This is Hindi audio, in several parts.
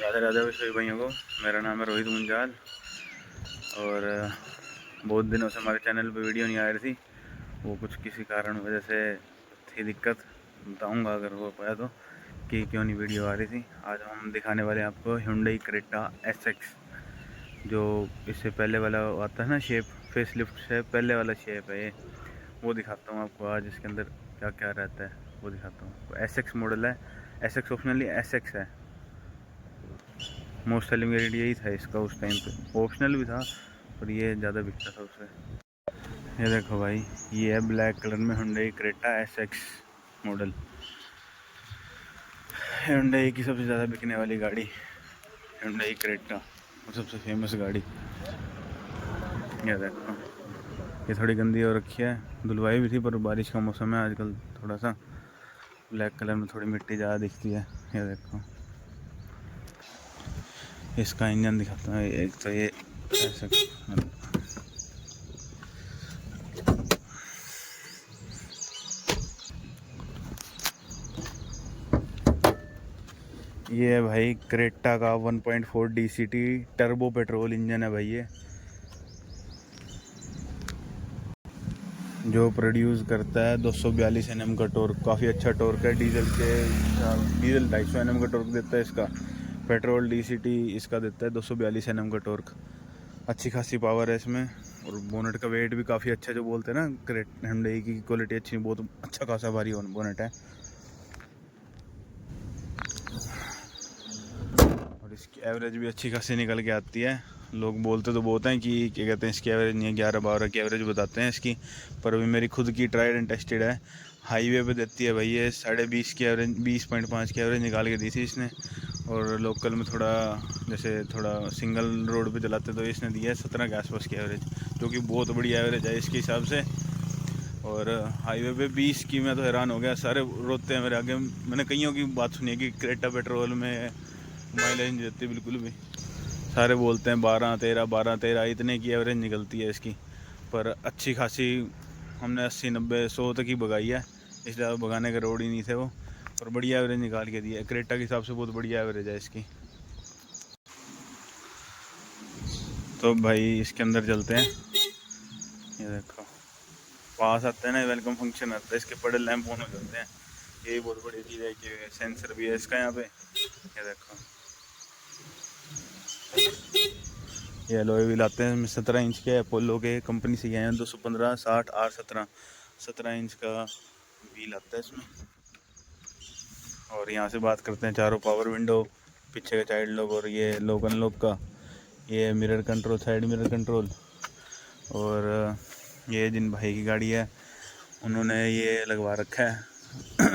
राधे राधे सभी भाइयों को। मेरा नाम है रोहित मुंजाल और बहुत दिनों से हमारे चैनल पे वीडियो नहीं आ रही थी। वो कुछ किसी कारण वजह से थी दिक्कत, बताऊंगा अगर हो पाया तो कि क्यों नहीं वीडियो आ रही थी। आज हम दिखाने वाले हैं आपको Hyundai Creta SX, जो इससे पहले वाला आता है ना शेप, फेस लिफ्ट से पहले वाला शेप है ये। वो दिखाता हूँ आपको आज इसके अंदर क्या क्या रहता है, वो दिखाता हूँ। SX मॉडल है, SX ऑप्शनली SX है। मोस्ट सेलिंग वेरिएंट यही था इसका उस टाइम पे, ऑप्शनल भी था और ये ज़्यादा बिकता था उससे। ये देखो भाई, ये है ब्लैक कलर में Hyundai Creta SX model. Hyundai की सबसे ज़्यादा बिकने वाली गाड़ी Hyundai Creta, और सबसे फेमस गाड़ी। ये देखो, ये थोड़ी गंदी हो रखी है, धुलवाई भी थी पर बारिश का मौसम है आजकल, थोड़ा सा ब्लैक कलर में थोड़ी मिट्टी ज़्यादा दिखती है। ये देखो, इसका इंजन दिखाता हूँ। एक तो ये SX, ये है भाई क्रेटा का 1.4 DCT टर्बो पेट्रोल इंजन है भाई ये, जो प्रोड्यूस करता है 242 Nm का टॉर्क। काफ़ी अच्छा टॉर्क है, डीजल 250 Nm का टॉर्क देता है इसका। पेट्रोल DCT इसका देता है 242 Nm का टॉर्क। अच्छी खासी पावर है इसमें, और बोनट का वेट भी काफ़ी अच्छा, जो बोलते हैं ना Hyundai की क्वालिटी अच्छी, बहुत अच्छा खासा भारी बोनट है। और इसकी एवरेज भी अच्छी खासी निकल के आती है। लोग बोलते तो बहुत हैं कि क्या कहते हैं, इसकी एवरेज नहीं है, 11-12 की एवरेज बताते हैं इसकी, पर अभी मेरी खुद की ट्राइड एंड टेस्टेड है। हाईवे पे देती है भाई ये 20.5 की एवरेज, 20.5 की एवरेज निकाल के दी थी इसने। और लोकल में थोड़ा, जैसे थोड़ा सिंगल रोड पे चलाते तो इसने दिया है 17 के आसपास की एवरेज, जो कि बहुत बड़ी एवरेज है इसके हिसाब से। और हाईवे पे 20 की मैं तो हैरान हो गया, सारे रोते हैं मेरे आगे। मैंने कईयों की बात सुनी है कि क्रेटा पेट्रोल में माइलेज नहीं देती बिल्कुल भी, सारे बोलते हैं 12-13 इतने की एवरेज निकलती है इसकी। पर अच्छी खासी हमने 80-90-100 तक ही भगाई है, इसलिए ज़्यादा भगाने के रोड ही नहीं थे वो, और बढ़िया एवरेज निकाल के दी है। क्रेटा के हिसाब से बहुत बढ़िया एवरेज है इसकी। तो भाई इसके अंदर चलते हैं। ये देखो, पास आते हैं ना, वेलकम फंक्शन आता है, इसके बड़े लैंप ऑन हो जाते हैं। यही बहुत बड़ी चीज़ है कि सेंसर भी है इसका यहाँ पे। ये देखो, ये एलॉय व्हील आते हैं, 17 इंच के अपोलो के कंपनी से आए हैं, 215/60R17 17 इंच का व्हील आता है इसमें। और यहाँ से बात करते हैं, चारों पावर विंडो, पीछे का चाइल्ड लॉक और ये लॉक अनलॉक का, ये mirror control, side mirror control. और ये जिन भाई की गाड़ी है उन्होंने ये लगवा रखा है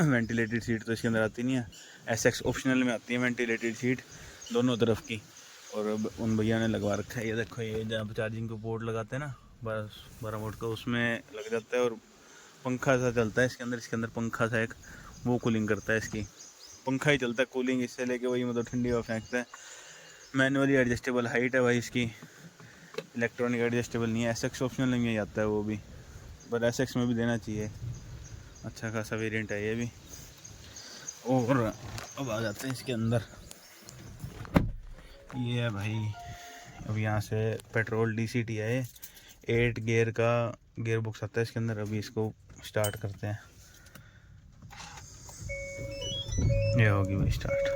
वेंटिलेटेड सीट, तो इसके अंदर आती नहीं है। SX ऑप्शनल में आती है वेंटिलेटेड सीट दोनों तरफ की, और उन भैया ने लगवा रखा है। ये देखो, ये जहाँ पर चार्जिंग को पोर्ट लगाते हैं ना 12 वोल्ट का, उसमें लग जाता है, और पंखा सा चलता है इसके अंदर। इसके अंदर पंखा सा एक, वो कूलिंग करता है इसकी, पंखा ही चलता है, कूलिंग इससे लेके वही मतलब ठंडी हवा फेंकता है। मैनुअली एडजस्टेबल हाइट है भाई इसकी, इलेक्ट्रॉनिक एडजस्टेबल नहीं है। SX ऑप्शनल में ही आता है वो भी, पर SX में भी देना चाहिए, अच्छा खासा वेरिएंट है ये भी। और अब आ जाते हैं इसके अंदर। ये है भाई, अब यहाँ से पेट्रोल DCT है ये, 8 गियर का गियर बॉक्स आता है इसके अंदर। अभी इसको स्टार्ट करते हैं, ये होगी भाई स्टार्ट।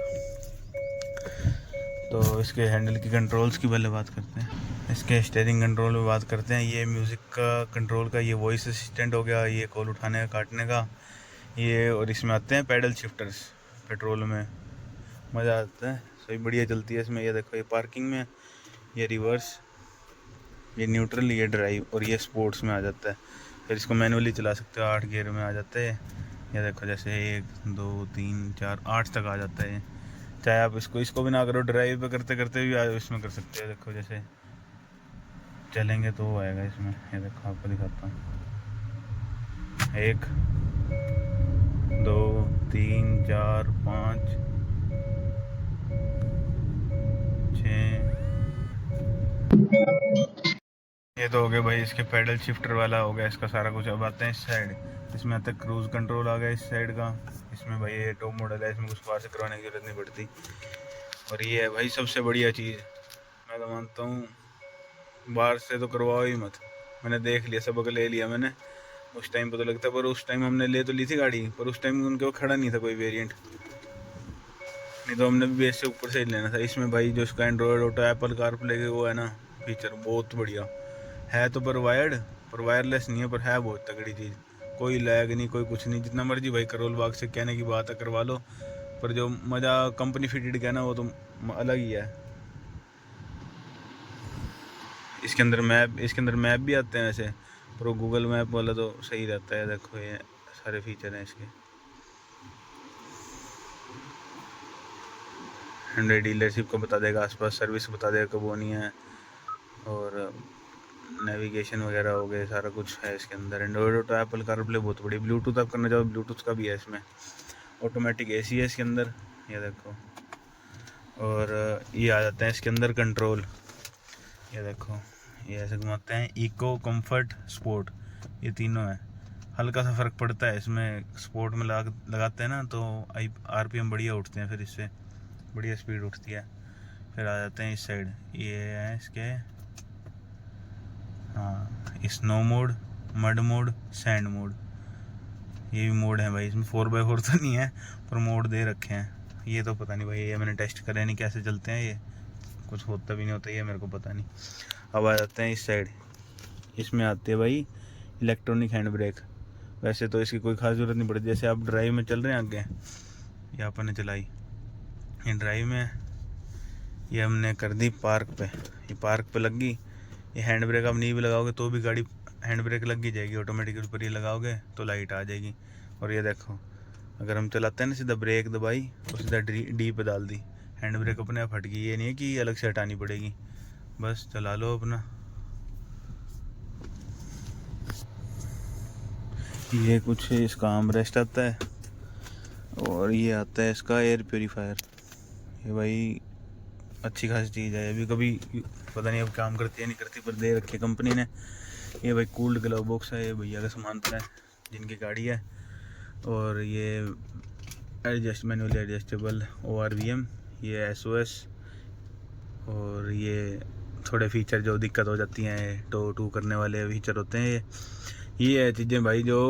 तो इसके हैंडल की कंट्रोल्स की पहले बात करते हैं, इसके स्टीयरिंग कंट्रोल में बात करते हैं। ये म्यूज़िक का कंट्रोल का, ये वॉइस असिस्टेंट हो गया, ये कॉल उठाने का काटने का ये। और इसमें आते हैं पैडल शिफ्टर्स, पेट्रोल में मज़ा आता है, सही बढ़िया चलती है इसमें। ये देखो, ये पार्किंग में, ये रिवर्स, ये न्यूट्रल, ये ड्राइव, और ये स्पोर्ट्स में आ जाता है। फिर इसको मैनुअली चला सकते हो, 8 गियर में आ जाता है। ये देखो, जैसे 1 2 3 4 8 तक आ जाता है। चाहे आप इसको भी ना करो, ड्राइव पे करते करते भी इसमें कर सकते हो। देखो जैसे चलेंगे तो वो आएगा इसमें। ये देखो, आपको दिखाता हूँ, 1 2 3 4 5 6, ये तो हो गया भाई इसके पैडल शिफ्टर वाला हो गया इसका सारा कुछ। अब आते हैं इस साइड, इसमें आता है क्रूज़ कंट्रोल आ गया इस साइड का। इसमें भाई ये टॉप मॉडल है, इसमें कुछ पार से करवाने की जरूरत नहीं पड़ती। और ये है भाई सबसे बढ़िया चीज़, मैं तो मानता हूँ बाहर से तो करवाओ ही मत। मैंने देख लिया, सबक ले लिया मैंने। उस टाइम पे तो लगता है, पर उस टाइम हमने ले तो ली थी गाड़ी, पर उस टाइम उनके वो खड़ा नहीं था कोई वेरिएंट, नहीं तो हमने भी बेस से ऊपर से ही लेना था। इसमें भाई जो इसका एंड्रॉयड ऑटो एप्पल कारप्ले के वो है ना फीचर, बहुत बढ़िया है। तो पर वायर्ड, पर वायरलेस नहीं है, पर है बहुत तगड़ी चीज़। कोई लैग नहीं, कोई कुछ नहीं, जितना मर्जी भाई करोल बाग से कहने की बात है करवा लो, पर जो मज़ा कंपनी फिटेड का ना वो तो अलग ही है। इसके अंदर मैप भी आते हैं वैसे, पर वो गूगल मैप वाला तो सही रहता है। देखो ये सारे फीचर हैं इसके। हंड्रेड डीलरशिप को बता देगा, आसपास सर्विस बता देगा कब होनी है, और नेविगेशन वगैरह हो गए, सारा कुछ है इसके अंदर। एंड्रॉयड ऑटो एप्पल कारप्ले बहुत बड़ी, ब्लूटूथ आप करना चाहो ब्लूटूथ का भी है इसमें। ऑटोमेटिक एसी है इसके अंदर, ये देखो। और ये आ जाते हैं इसके अंदर कंट्रोल, ये देखो, ये ऐसे घुमाते हैं। इको, कंफर्ट, स्पोर्ट, ये तीनों है। हल्का सा फ़र्क पड़ता है इसमें, स्पोर्ट में लगाते हैं ना तो आरपीएम बढ़िया उठते हैं, फिर इससे बढ़िया स्पीड उठती है। फिर आ जाते हैं इस साइड, ये है इसके, हाँ, snow mode, mud mode, sand mode, ये भी मोड है भाई इसमें। 4x4 तो नहीं है, पर मोड दे रखे हैं। ये तो पता नहीं भाई, ये मैंने टेस्ट करे नहीं कैसे चलते हैं, ये कुछ होता भी नहीं होता, ये मेरे को पता नहीं। अब आ जाते हैं इस साइड, इसमें आते हैं भाई इलेक्ट्रॉनिक हैंड ब्रेक। वैसे तो इसकी कोई खास ज़रूरत नहीं पड़ती, जैसे आप ड्राइव में चल रहे हैं आगे, ये अपन चलाई, ये ड्राइव में, ये हमने कर दी पार्क पे, ये पार्क पे लग गई। ये हैंड ब्रेक आप नहीं भी लगाओगे तो भी गाड़ी हैंड ब्रेक लग ही जाएगी ऑटोमेटिकली, पर ये लगाओगे तो लाइट आ जाएगी। और ये देखो, अगर हम चलाते हैं ना, सीधा ब्रेक दबाई तो सीधा डी पे डाल दी, हैंड ब्रेक अपने आप हट गई। ये नहीं है कि अलग से हटानी पड़ेगी, बस चला लो अपना। ये कुछ इसका आर्मरेस्ट आता है, और ये आता है इसका एयर प्योरीफायर। ये भाई अच्छी खासी चीज़ है, अभी कभी पता नहीं अब काम करती है नहीं करती, पर दे रखी है कंपनी ने। ये भाई कूल्ड ग्लव बॉक्स है, ये भैया का सामान है जिनकी गाड़ी है। और ये एडजस्ट मैनुअली एडजस्टेबल ORVM, ये SOS, और ये थोड़े फीचर जो दिक्कत हो जाती हैं, टू करने वाले फीचर होते हैं ये है चीज़ें भाई जो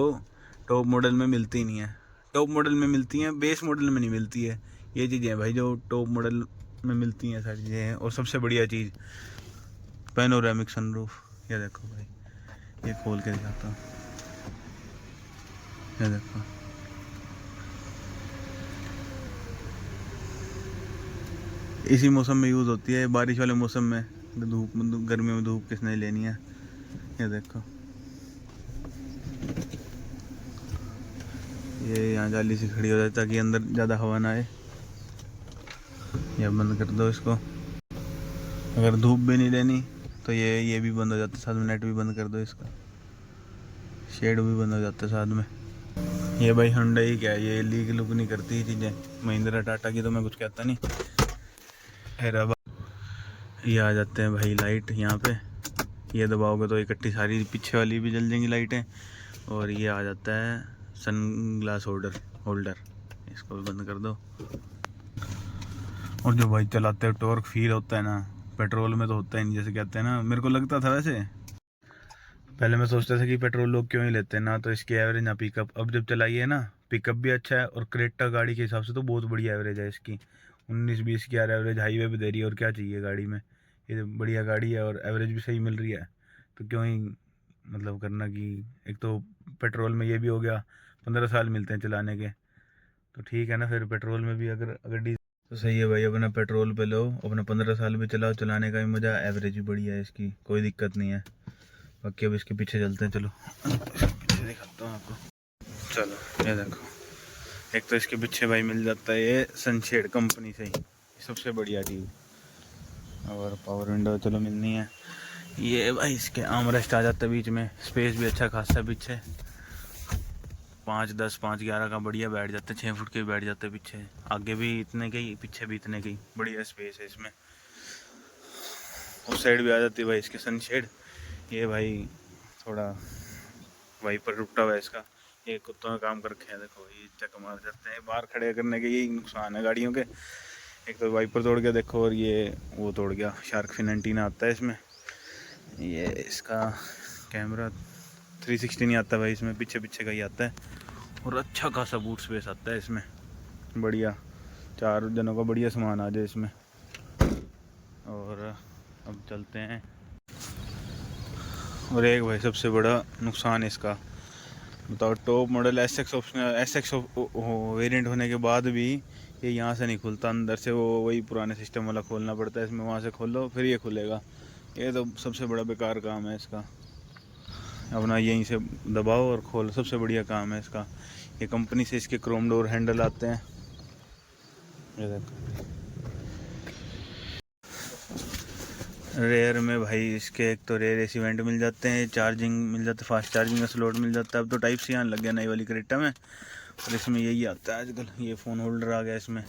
टॉप मॉडल में मिलती नहीं है। टॉप मॉडल में मिलती हैं, बेस मॉडल में नहीं मिलती है। ये चीज़ें भाई जो टॉप मॉडल में मिलती हैं, सारी चीज़ें हैं। और सबसे बढ़िया चीज़ पैनोरामिक सनरूफ, ये देखो भाई, ये खोल के दिखाता हूँ, ये देखो, इसी मौसम में यूज़ होती है, बारिश वाले मौसम में, धूप गर्मियों में धूप किसने लेनी है। ये देखो, ये यहाँ जाली से खड़ी हो जाए ताकि अंदर ज़्यादा हवा ना आए। ये बंद कर दो इसको। अगर धूप भी नहीं लेनी तो ये भी बंद हो जाता है साथ में, नेट भी बंद कर दो इसका, शेड भी बंद हो जाता है साथ में। ये भाई हुंडई क्या है, ये लीक लुक नहीं करती चीज़ें, महिंद्रा टाटा की तो मैं कुछ कहता नहीं। अब ये आ जाते हैं भाई लाइट यहाँ पे, ये दबाओगे तो इकट्ठी सारी पीछे वाली भी जल जाएंगी लाइटें। और ये आ जाता है सन ग्लास होल्डर, इसको भी बंद कर दो। और जो भाई चलाते हैं टॉर्क फील होता है ना, पेट्रोल में तो होता ही नहीं, जैसे कहते हैं ना, मेरे को लगता था वैसे पहले मैं सोचता था कि पेट्रोल लोग क्यों ही लेते हैं ना, तो इसकी एवरेज ना पिकअप। अब जब चलाई है ना, पिकअप भी अच्छा है, और क्रेटा गाड़ी के हिसाब से तो बहुत बढ़िया एवरेज है इसकी, 19-20 की यार एवरेज हाईवे पे दे रही है, और क्या चाहिए गाड़ी में। ये बढ़िया गाड़ी है और एवरेज भी सही मिल रही है, तो क्यों ही मतलब करना कि, एक तो पेट्रोल में ये भी हो गया 15 साल मिलते हैं चलाने के, तो ठीक है ना। फिर पेट्रोल में भी अगर डीजल तो सही है भाई, अपना पेट्रोल पे लो, अपना 15 साल भी चलाओ, चलाने का भी मज़ा, एवरेज भी बढ़िया है इसकी, कोई दिक्कत नहीं है। बाकी अब इसके पीछे चलते हैं, चलो पीछे दिखाता हूँ आपको। चलो ये देखो, एक तो इसके पीछे भाई मिल जाता है ये सनशेड कंपनी से ही, सबसे बढ़िया चीज़। और पावर विंडो चलो मिलनी है। ये भाई इसके आर्मरेस्ट आ जाता है बीच में, स्पेस भी अच्छा खासा है पीछे, 5-10 5-11 का बढ़िया बैठ जाते हैं, 6 फुट के बैठ जाते हैं पीछे, आगे भी इतने के ही, पीछे भी इतने के ही, बढ़िया स्पेस है इसमें। उस साइड भी आ जाती है भाई इसके सनशेड। ये भाई थोड़ा वाइपर टूटा हुआ है इसका, ये कुत्तों में काम कर रखे हैं, देखो ये चक मार जाते हैं, बाहर खड़े करने के यही नुकसान है गाड़ियों के, एक तो वाइपर तोड़ गया देखो, और ये वो तोड़ गया, शार्क फिन एंटीना आता है इसमें। ये इसका कैमरा 360 नहीं आता भाई इसमें, पीछे पीछे का ही आता है। और अच्छा खासा बूट स्पेस आता है इसमें, बढ़िया 4 जनों का बढ़िया सामान आ जाए इसमें। और अब चलते हैं। और एक भाई सबसे बड़ा नुकसान इसका बताओ, top model SX optional SX variant होने के बाद भी ये यहाँ से नहीं खुलता, अंदर से वो वही पुराने सिस्टम वाला खोलना पड़ता है इसमें, वहाँ से खोलो फिर ये खुलेगा। ये तो सबसे बड़ा बेकार काम है इसका, अपना यहीं से दबाओ और खोलो, सबसे बढ़िया काम है इसका। ये कंपनी से इसके क्रोम डोर हैंडल आते हैं, ये देखो। रेयर में भाई इसके एक तो रेयर एसी वेंट मिल जाते हैं, चार्जिंग मिल जाता है, फास्ट चार्जिंग का स्लॉट मिल जाता है। अब तो टाइप सी आने लग गया नई वाली क्रेटा में, और इसमें यही आता है आजकल। ये फ़ोन होल्डर आ गया इसमें,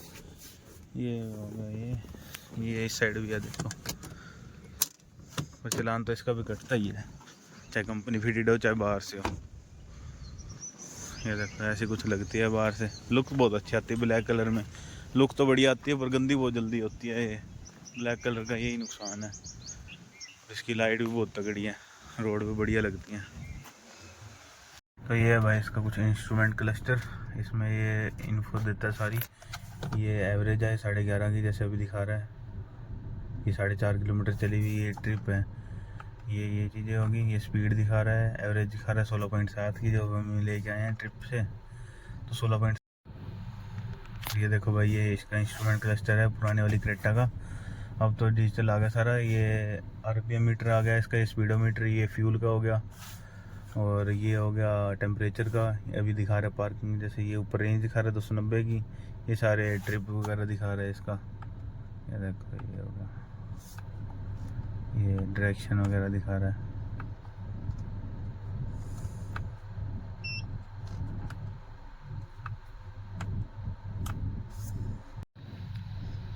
ये हो गया, ये इस साइड भी है देखो। और चलान तो इसका भी कटता ही है, चाहे कंपनी फिटेड हो चाहे बाहर से हो। ये देखो ऐसी कुछ लगती है बाहर से, लुक बहुत अच्छी आती है ब्लैक कलर में। लुक तो बढ़िया आती है पर गंदी बहुत जल्दी होती है, ये ब्लैक कलर का यही नुकसान है। इसकी लाइट भी बहुत तगड़ी है, रोड पे बढ़िया लगती हैं। तो ये है भाई इसका कुछ इंस्ट्रूमेंट क्लस्टर, इसमें ये इन्फो देता है सारी। ये एवरेज है 11.5 की, जैसे अभी दिखा रहा है। ये 4.5 किलोमीटर चली हुई ये ट्रिप है। ये चीज़ें होगी। ये स्पीड दिखा रहा है, एवरेज दिखा रहा है 16.7 की, जो हम लेके आए हैं ट्रिप से, तो 16 ये देखो भाई, ये इसका इंस्ट्रूमेंट क्लस्टर है पुराने वाली क्रेटा का। अब तो डिजिटल आ गया सारा। ये आरपीएम मीटर आ गया इसका, स्पीडोमीटर, ये फ्यूल का हो गया, और ये हो गया टेम्परेचर का। अभी दिखा रहा है पार्किंग, जैसे ये ऊपर रेंज दिखा रहा है 290 की, ये सारे ट्रिप वगैरह दिखा रहा है इसका। ये देखो ये हो गया, ये डायरेक्शन वगैरह दिखा रहा है।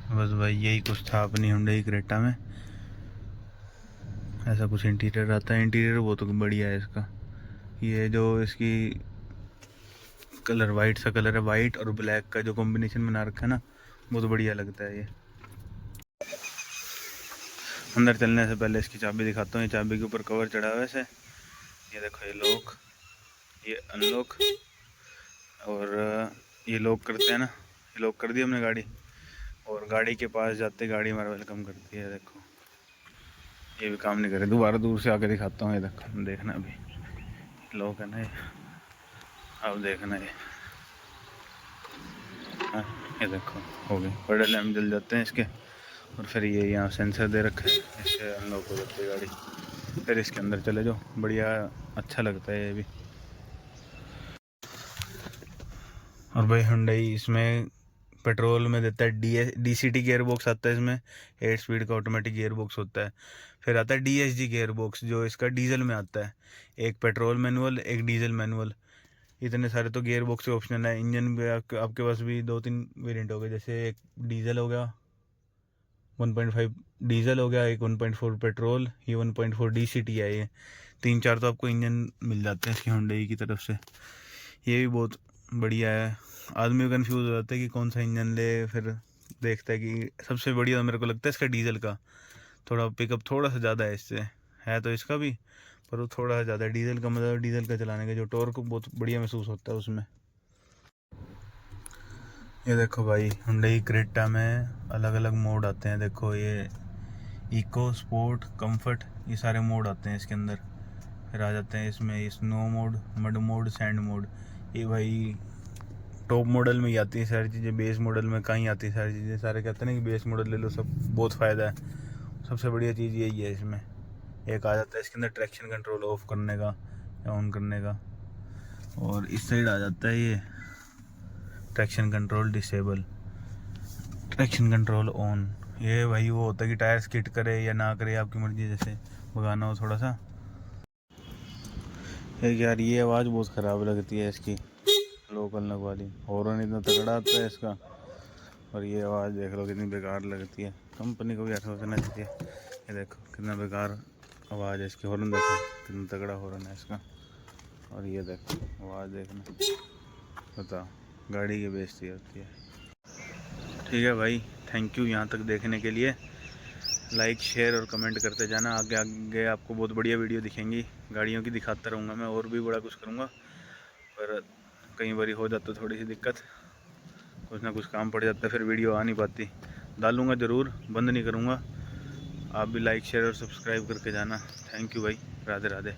बस भाई यही कुछ था अपनी हुंडई क्रेटा में, ऐसा कुछ इंटीरियर आता है। इंटीरियर बहुत बढ़िया है इसका। ये जो इसकी कलर वाइट सा कलर है, वाइट और ब्लैक का जो कॉम्बिनेशन बना रखा है ना, बहुत बढ़िया लगता है ये। अंदर चलने से पहले इसकी चाबी दिखाता हूँ। ये चाबी के ऊपर कवर चढ़ा हुआ है ऐसे, ये देखो, ये लॉक, ये अनलॉक, और ये लॉक करते हैं ना, ये लॉक कर दी हमने गाड़ी। और गाड़ी के पास जाते गाड़ी हमारा वेलकम करती है, देखो। ये भी काम नहीं करे, दोबारा दूर से आके दिखाता हूँ। ये देखो, देखना अभी लॉक है ना ये, अब देखना ये, हाँ ये देखो हो गए, बड़े लैम्प जल जाते हैं इसके। और फिर ये यहाँ सेंसर दे रखा है, इससे अनलॉक हो जाती है गाड़ी। फिर इसके अंदर चले जाओ, बढ़िया अच्छा लगता है ये भी। और भाई हुंडई इसमें पेट्रोल में देता है डीसीटी गियर बॉक्स आता है इसमें, 8 स्पीड का ऑटोमेटिक गियर बॉक्स होता है। फिर आता है डीएसजी गियर बॉक्स, जो इसका डीजल में आता है। एक पेट्रोल मैनुअल, एक डीजल मैनुअल, इतने सारे तो गियर बॉक्स के ऑप्शन है। इंजन भी आपके पास भी 2-3 वेरिएंट हो गए, जैसे एक डीजल हो गया 1.5 डीजल हो गया, एक 1.4 पेट्रोल, ये 1.4 डीसीटी है। ये 3-4 तो आपको इंजन मिल जाते हैं इसकी हुंडई की तरफ से। ये भी बहुत बढ़िया है। आदमी कंफ्यूज हो जाता है कि कौन सा इंजन ले, फिर देखता है कि सबसे बढ़िया मेरे को लगता है इसका डीजल का। थोड़ा पिकअप थोड़ा सा ज़्यादा है इससे, है तो इसका भी, पर वो थोड़ा सा ज़्यादा है डीजल का। मतलब डीजल का चलाने का जो टॉर्क बहुत बढ़िया महसूस होता है उसमें। ये देखो भाई, हुंडई क्रेटा में अलग अलग मोड आते हैं। देखो ये इको, स्पोर्ट, कंफर्ट, ये सारे मोड आते हैं इसके अंदर। फिर आ जाते हैं इसमें snow mode, mud mode, sand mode. ये भाई टॉप मॉडल में ही आती है सारी चीज़ें, बेस मॉडल में कहीं आती है सारी चीज़ें। सारे कहते हैं ना कि बेस मॉडल ले लो, सब बहुत फ़ायदा है। सबसे बढ़िया चीज़ यही है इसमें। एक आ जाता है इसके अंदर ट्रैक्शन कंट्रोल ऑफ करने का या ऑन करने का, और इस साइड आ जाता है ये traction control disable, traction control on. ये भाई वो होता है कि टायर स्किड करे या ना करे, आपकी मर्जी, जैसे भगाना हो थोड़ा सा। यार ये आवाज़ बहुत ख़राब लगती है इसकी, लोकल नग वाली। हॉर्न इतना तगड़ा आता है इसका, और ये आवाज़ देख लो कितनी बेकार लगती है। कंपनी को भी ऐसा सोचना चाहिए। ये देखो कितना बेकार आवाज़ है इसकी, हॉर्न देखो कितना तगड़ा हॉर्न है इसका। और ये देखो आवाज़ देखना, बताओ, गाड़ी की बेइज्जती होती है। ठीक है भाई, थैंक यू यहाँ तक देखने के लिए। लाइक शेयर और कमेंट करते जाना। आगे आगे आपको बहुत बढ़िया वीडियो दिखेंगी, गाड़ियों की दिखाता रहूँगा मैं, और भी बड़ा कुछ करूँगा। पर कई बार हो जाता थोड़ी सी दिक्कत, कुछ ना कुछ काम पड़ जाता है, फिर वीडियो आ नहीं पाती। डालूँगा ज़रूर, बंद नहीं करूँगा। आप भी लाइक शेयर और सब्सक्राइब करके जाना। थैंक यू भाई, राधे राधे।